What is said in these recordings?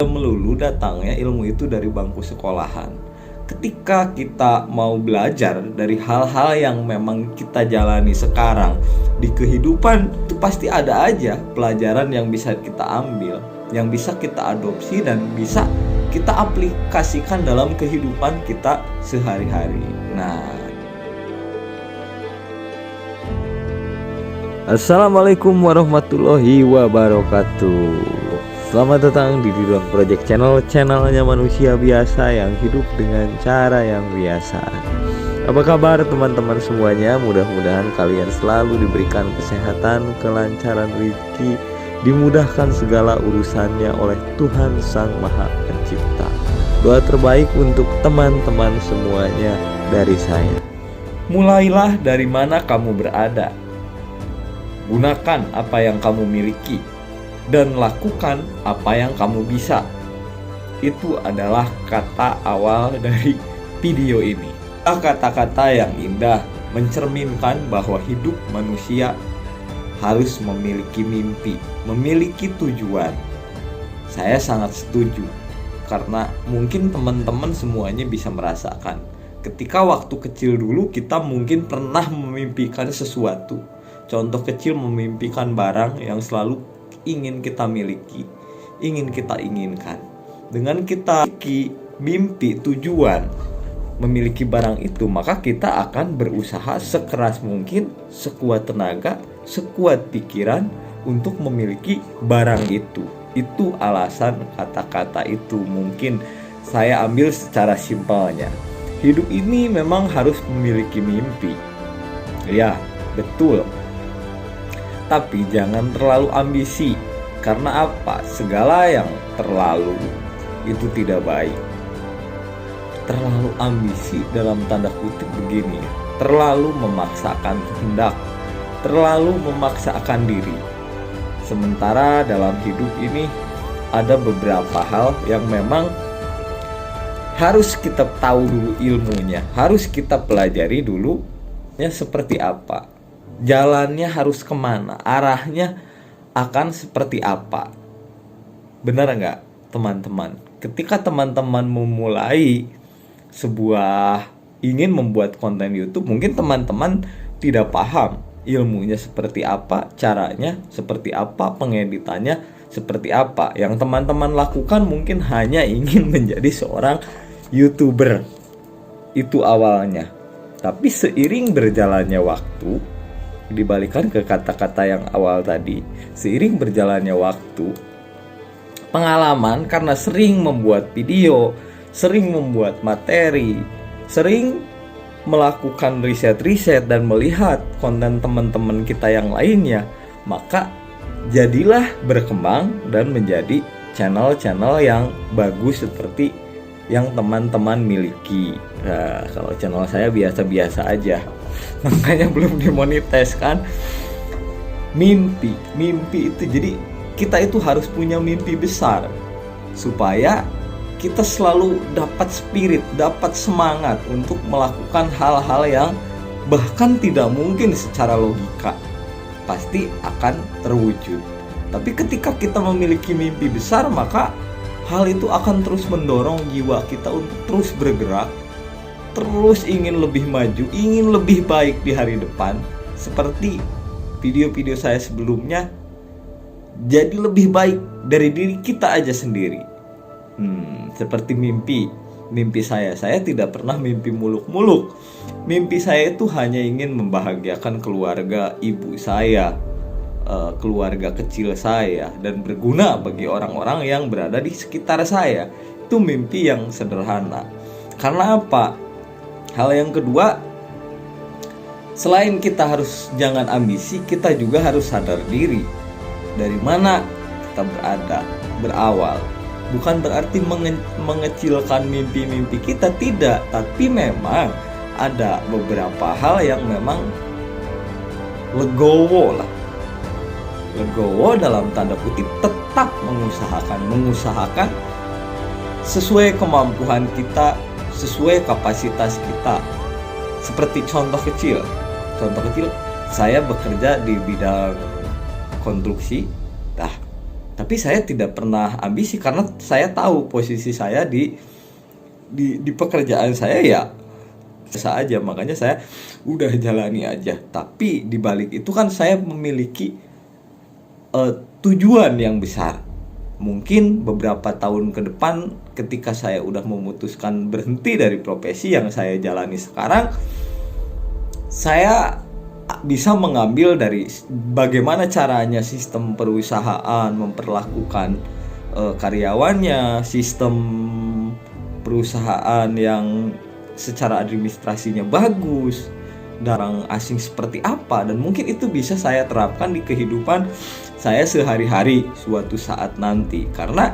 tidak melulu datangnya ilmu itu dari bangku sekolahan. Ketika kita mau belajar dari hal-hal yang memang kita jalani sekarang di kehidupan, itu pasti ada aja pelajaran yang bisa kita ambil, yang bisa kita adopsi dan bisa kita aplikasikan dalam kehidupan kita sehari-hari. Assalamualaikum warahmatullahi wabarakatuh. Selamat datang di Ridwan Project channelnya manusia biasa yang hidup dengan cara yang biasa. Apa kabar teman-teman semuanya? Mudah-mudahan kalian selalu diberikan kesehatan, kelancaran rezeki, dimudahkan segala urusannya oleh Tuhan Sang Maha Pencipta. Doa terbaik untuk teman-teman semuanya dari saya. Mulailah dari mana kamu berada. Gunakan apa yang kamu miliki dan lakukan apa yang kamu bisa. Itu adalah kata awal dari video ini. Kata-kata yang indah mencerminkan bahwa hidup manusia harus memiliki mimpi, memiliki tujuan. Saya sangat setuju karena mungkin teman-teman semuanya bisa merasakan ketika waktu kecil dulu kita mungkin pernah memimpikan sesuatu. Contoh kecil, memimpikan barang yang selalu ingin kita miliki, ingin kita inginkan. Dengan kita memiliki mimpi, tujuan memiliki barang itu, maka kita akan berusaha sekeras mungkin, sekuat tenaga, sekuat pikiran untuk memiliki barang itu. Itu alasan kata-kata itu. Mungkin saya ambil secara simpelnya. Hidup ini memang harus memiliki mimpi. Ya, betul. Tapi jangan terlalu ambisi. Karena apa? Segala yang terlalu itu tidak baik. Terlalu ambisi dalam tanda kutip begini, terlalu memaksakan kehendak, terlalu memaksakan diri. Sementara dalam hidup ini ada beberapa hal yang memang harus kita tahu dulu ilmunya, harus kita pelajari dulu ya seperti apa. Jalannya harus kemana, arahnya akan seperti apa. Benar nggak teman-teman? Ketika teman-teman memulai sebuah ingin membuat konten YouTube, mungkin teman-teman tidak paham ilmunya seperti apa, caranya seperti apa, pengeditannya seperti apa. Yang teman-teman lakukan mungkin hanya ingin menjadi seorang YouTuber. Itu awalnya. Tapi seiring berjalannya waktu, dibalikan ke kata-kata yang awal tadi, seiring berjalannya waktu, pengalaman karena sering membuat video, sering membuat materi, sering melakukan riset-riset dan melihat konten teman-teman kita yang lainnya, maka jadilah berkembang dan menjadi channel-channel yang bagus seperti yang teman-teman miliki. Nah, kalau channel saya biasa-biasa aja, makanya belum dimonetize kan. Mimpi itu, jadi kita itu harus punya mimpi besar supaya kita selalu dapat spirit, dapat semangat untuk melakukan hal-hal yang bahkan tidak mungkin secara logika pasti akan terwujud. Tapi ketika kita memiliki mimpi besar, maka hal itu akan terus mendorong jiwa kita untuk terus bergerak, terus ingin lebih maju, ingin lebih baik di hari depan. Seperti video-video saya sebelumnya, jadi lebih baik dari diri kita aja sendiri. Seperti mimpi saya tidak pernah mimpi muluk-muluk. Mimpi saya itu hanya ingin membahagiakan keluarga ibu saya, keluarga kecil saya, dan berguna bagi orang-orang yang berada di sekitar saya. Itu mimpi yang sederhana. Karena apa? Hal yang kedua, selain kita harus jangan ambisi, kita juga harus sadar diri dari mana kita berada, berawal. Bukan berarti mengecilkan mimpi-mimpi kita, tidak. Tapi memang ada beberapa hal yang memang legowo dalam tanda kutip, tetap mengusahakan sesuai kemampuan kita, sesuai kapasitas kita. Seperti contoh kecil, saya bekerja di bidang konstruksi. Tapi saya tidak pernah ambisi karena saya tahu posisi saya di pekerjaan saya ya biasa aja, makanya saya udah jalani aja. Tapi di balik itu kan saya memiliki tujuan yang besar. Mungkin beberapa tahun ke depan ketika saya udah memutuskan berhenti dari profesi yang saya jalani sekarang, saya bisa mengambil dari bagaimana caranya sistem perusahaan memperlakukan karyawannya, sistem perusahaan yang secara administrasinya bagus, orang asing seperti apa, dan mungkin itu bisa saya terapkan di kehidupan saya sehari-hari suatu saat nanti. Karena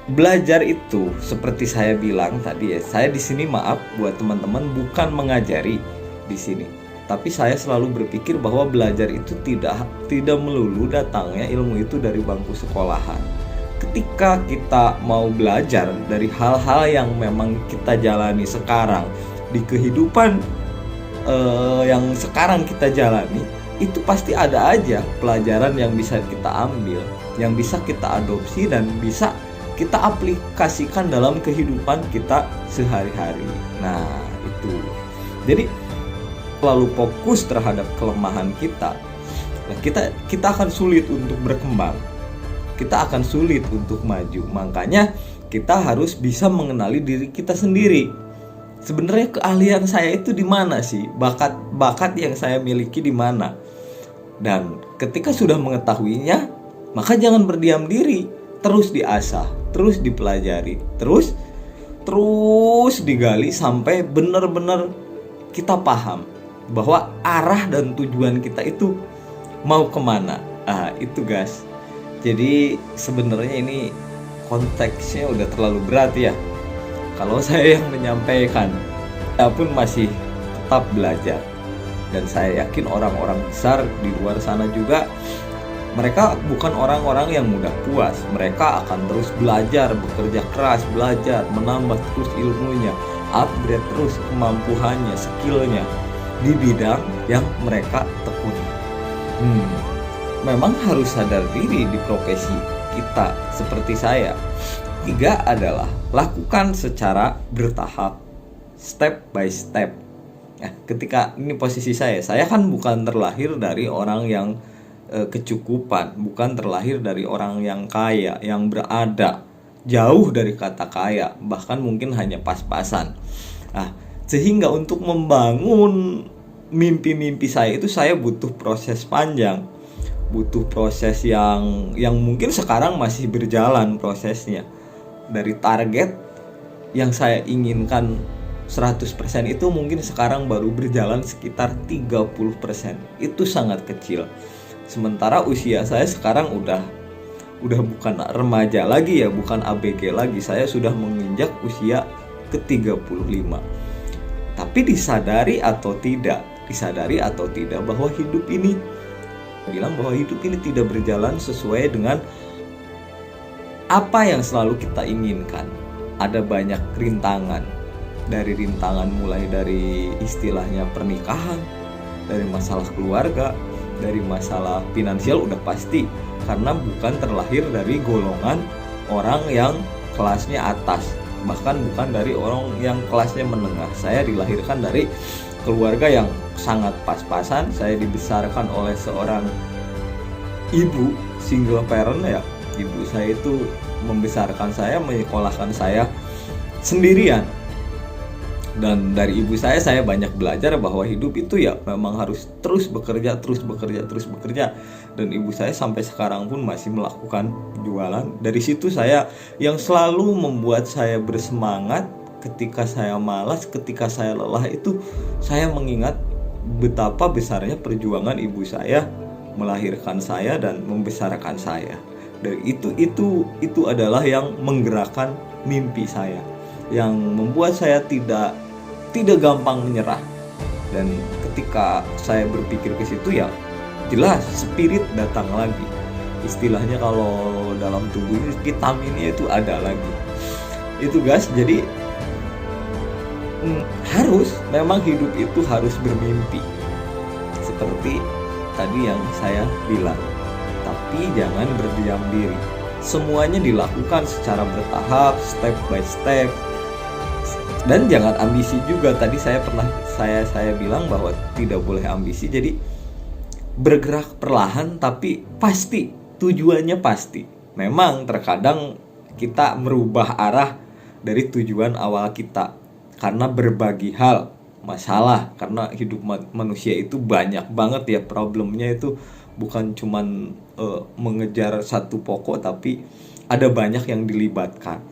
belajar itu seperti saya bilang tadi ya, saya di sini maaf buat teman-teman bukan mengajari di sini, tapi saya selalu berpikir bahwa belajar itu tidak melulu datangnya ilmu itu dari bangku sekolahan. Ketika kita mau belajar dari hal-hal yang memang kita jalani sekarang di kehidupan yang sekarang kita jalani, itu pasti ada aja pelajaran yang bisa kita ambil, yang bisa kita adopsi dan bisa kita aplikasikan dalam kehidupan kita sehari-hari. Nah, itu. Jadi terlalu fokus terhadap kelemahan kita, nah kita akan sulit untuk berkembang. Kita akan sulit untuk maju. Makanya kita harus bisa mengenali diri kita sendiri. Sebenarnya keahlian saya itu di mana sih? Bakat yang saya miliki di mana? Dan ketika sudah mengetahuinya, maka jangan berdiam diri, terus diasah, terus dipelajari, terus digali sampai benar-benar kita paham bahwa arah dan tujuan kita itu mau kemana. Itu guys. Jadi sebenarnya ini konteksnya udah terlalu berat ya. Kalau saya yang menyampaikan, saya pun masih tetap belajar. Dan saya yakin orang-orang besar di luar sana juga, mereka bukan orang-orang yang mudah puas. Mereka akan terus belajar, bekerja keras, belajar, menambah terus ilmunya, upgrade terus kemampuannya, skillnya di bidang yang mereka tekuni. Memang harus sadar diri di profesi kita seperti saya. 3 adalah lakukan secara bertahap, step by step. Nah, ketika ini posisi saya kan bukan terlahir dari orang yang kecukupan, bukan terlahir dari orang yang kaya, yang berada jauh dari kata kaya, bahkan mungkin hanya pas-pasan. Nah, sehingga untuk membangun mimpi-mimpi saya itu saya butuh proses panjang, butuh proses yang mungkin sekarang masih berjalan prosesnya. Dari target yang saya inginkan 100% itu mungkin sekarang baru berjalan sekitar 30%. Itu sangat kecil. Sementara usia saya sekarang udah bukan remaja lagi ya, bukan ABG lagi. Saya sudah menginjak usia ke-35. Tapi disadari atau tidak bahwa hidup ini tidak berjalan sesuai dengan apa yang selalu kita inginkan. Ada banyak rintangan. Dari rintangan mulai dari istilahnya pernikahan, dari masalah keluarga, dari masalah finansial udah pasti, karena bukan terlahir dari golongan orang yang kelasnya atas, bahkan bukan dari orang yang kelasnya menengah. Saya dilahirkan dari keluarga yang sangat pas-pasan. Saya dibesarkan oleh seorang ibu single parent ya. Ibu saya itu membesarkan saya, menyekolahkan saya sendirian. Dan dari ibu saya banyak belajar bahwa hidup itu ya memang harus terus bekerja. Dan ibu saya sampai sekarang pun masih melakukan jualan. Dari situ saya yang selalu membuat saya bersemangat. Ketika saya malas, ketika saya lelah, itu saya mengingat betapa besarnya perjuangan ibu saya melahirkan saya dan membesarkan saya. Dan itu adalah yang menggerakkan mimpi saya, yang membuat saya tidak gampang menyerah. Dan ketika saya berpikir ke situ ya jelas spirit datang lagi. Istilahnya kalau dalam tubuh ini vitaminnya itu ada lagi. Itu guys, jadi memang hidup itu harus bermimpi. Seperti tadi yang saya bilang, tapi jangan berdiam diri. Semuanya dilakukan secara bertahap, step by step. Dan jangan ambisi juga. Tadi saya bilang bahwa tidak boleh ambisi. Jadi bergerak perlahan tapi pasti, tujuannya pasti. Memang terkadang kita merubah arah dari tujuan awal kita karena berbagi hal, masalah. Karena hidup manusia itu banyak banget ya problemnya, itu bukan cuman mengejar satu pokok, tapi ada banyak yang dilibatkan.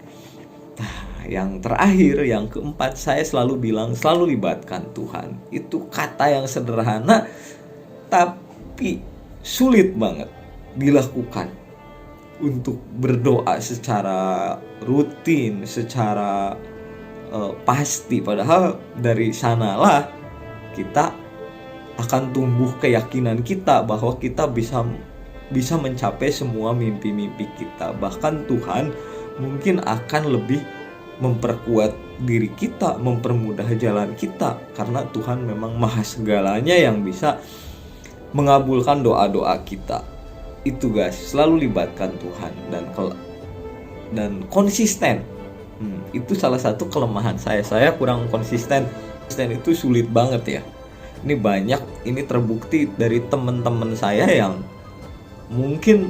Yang terakhir, yang keempat, saya selalu bilang, selalu libatkan Tuhan. Itu kata yang sederhana tapi sulit banget dilakukan. Untuk berdoa secara rutin, secara pasti. Padahal dari sanalah kita akan tumbuh keyakinan kita bahwa kita bisa mencapai semua mimpi-mimpi kita. Bahkan Tuhan mungkin akan lebih memperkuat diri kita, mempermudah jalan kita, karena Tuhan memang maha segalanya yang bisa mengabulkan doa-doa kita. Itu guys, selalu libatkan Tuhan dan konsisten. Itu salah satu kelemahan saya kurang konsisten. Konsisten itu sulit banget ya. Ini banyak, ini terbukti dari teman-teman saya yang mungkin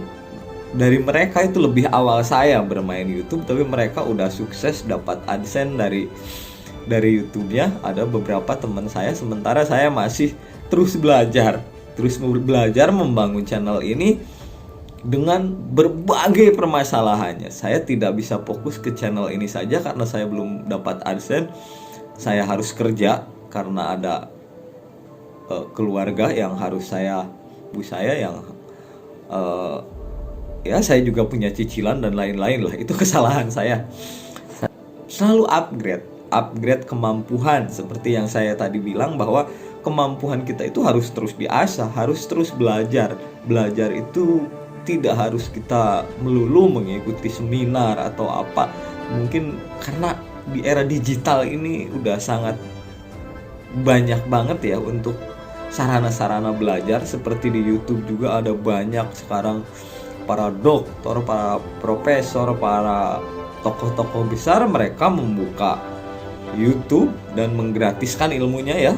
dari mereka itu lebih awal saya bermain YouTube, tapi mereka udah sukses dapat AdSense dari YouTube-nya. Ada beberapa teman saya, sementara saya masih terus belajar membangun channel ini dengan berbagai permasalahannya. Saya tidak bisa fokus ke channel ini saja karena saya belum dapat AdSense. Saya harus kerja karena ada keluarga yang harus ibu saya yang ya saya juga punya cicilan dan lain-lain lah. Itu kesalahan saya. Selalu upgrade kemampuan, seperti yang saya tadi bilang bahwa kemampuan kita itu harus terus diasah, harus terus belajar. Belajar itu tidak harus kita melulu mengikuti seminar atau apa. Mungkin karena di era digital ini udah sangat banyak banget ya untuk sarana-sarana belajar. Seperti di YouTube juga ada banyak sekarang para dokter, para profesor, para tokoh-tokoh besar, mereka membuka YouTube dan menggratiskan ilmunya ya.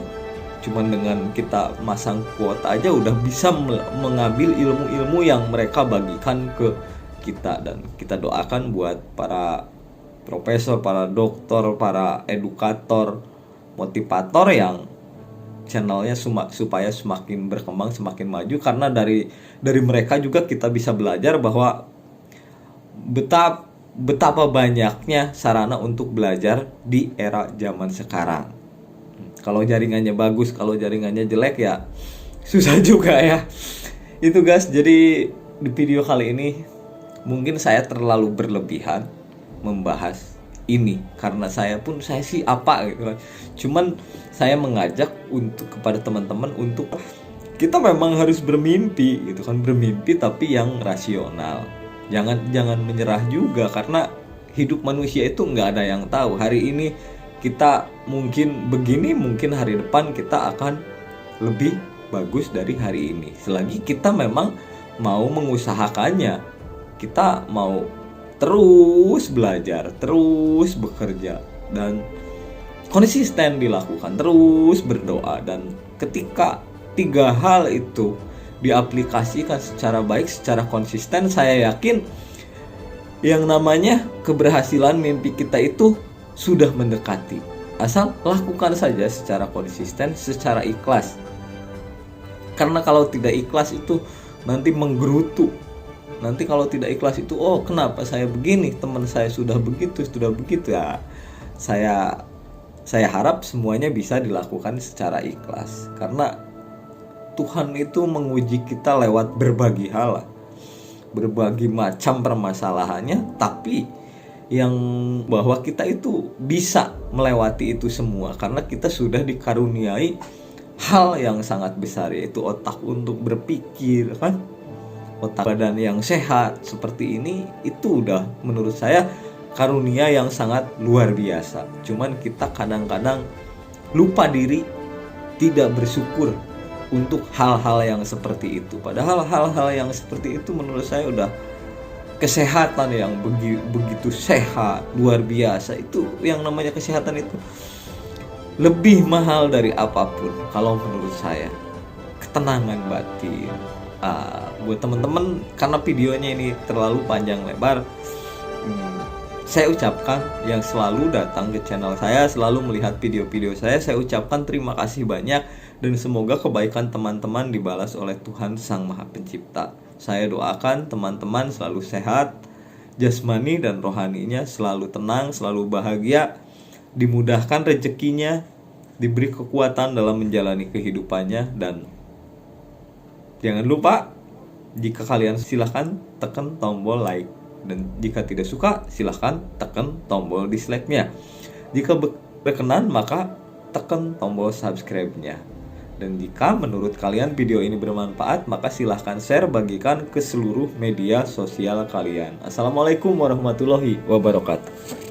Cuman dengan kita masang kuota aja udah bisa mengambil ilmu-ilmu yang mereka bagikan ke kita. Dan kita doakan buat para profesor, para dokter, para edukator, motivator yang channelnya supaya semakin berkembang, semakin maju. Karena dari mereka juga kita bisa belajar bahwa betapa banyaknya sarana untuk belajar di era zaman sekarang. Kalau jaringannya bagus, kalau jaringannya jelek ya susah juga ya. Itu guys, jadi di video kali ini mungkin saya terlalu berlebihan membahas ini, karena saya sih apa gitu kan. Cuman saya mengajak kepada teman-teman untuk kita memang harus bermimpi gitu kan, bermimpi tapi yang rasional. Jangan menyerah juga, karena hidup manusia itu nggak ada yang tahu. Hari ini kita mungkin begini, mungkin hari depan kita akan lebih bagus dari hari ini. Selagi kita memang mau mengusahakannya, kita mau terus belajar, terus bekerja, dan konsisten dilakukan, terus berdoa. Dan ketika 3 hal itu diaplikasikan secara baik, secara konsisten, saya yakin yang namanya keberhasilan mimpi kita itu sudah mendekati. Asal lakukan saja secara konsisten, secara ikhlas. Karena kalau tidak ikhlas itu nanti menggerutu. Nanti kalau tidak ikhlas itu, oh kenapa saya begini, teman saya sudah begitu ya. Saya harap semuanya bisa dilakukan secara ikhlas. Karena Tuhan itu menguji kita lewat berbagi hal, berbagai macam permasalahannya, tapi yang bahwa kita itu bisa melewati itu semua karena kita sudah dikaruniai hal yang sangat besar, yaitu otak untuk berpikir kan. Otak badan yang sehat seperti ini itu udah menurut saya karunia yang sangat luar biasa. Cuman kita kadang-kadang lupa diri, tidak bersyukur untuk hal-hal yang seperti itu. Padahal hal-hal yang seperti itu menurut saya udah kesehatan yang begitu sehat, luar biasa. Itu yang namanya kesehatan itu lebih mahal dari apapun kalau menurut saya. Ketenangan batin. Buat teman-teman, karena videonya ini terlalu panjang lebar, saya ucapkan yang selalu datang ke channel saya, selalu melihat video-video saya ucapkan terima kasih banyak, dan semoga kebaikan teman-teman dibalas oleh Tuhan Sang Maha Pencipta. Saya doakan teman-teman selalu sehat, jasmani dan rohaninya selalu tenang, selalu bahagia, dimudahkan rezekinya, diberi kekuatan dalam menjalani kehidupannya. Dan jangan lupa, jika kalian silahkan tekan tombol like, dan jika tidak suka silahkan tekan tombol dislike-nya. Jika berkenan maka tekan tombol subscribe-nya. Dan jika menurut kalian video ini bermanfaat, maka silahkan share, bagikan ke seluruh media sosial kalian. Assalamualaikum warahmatullahi wabarakatuh.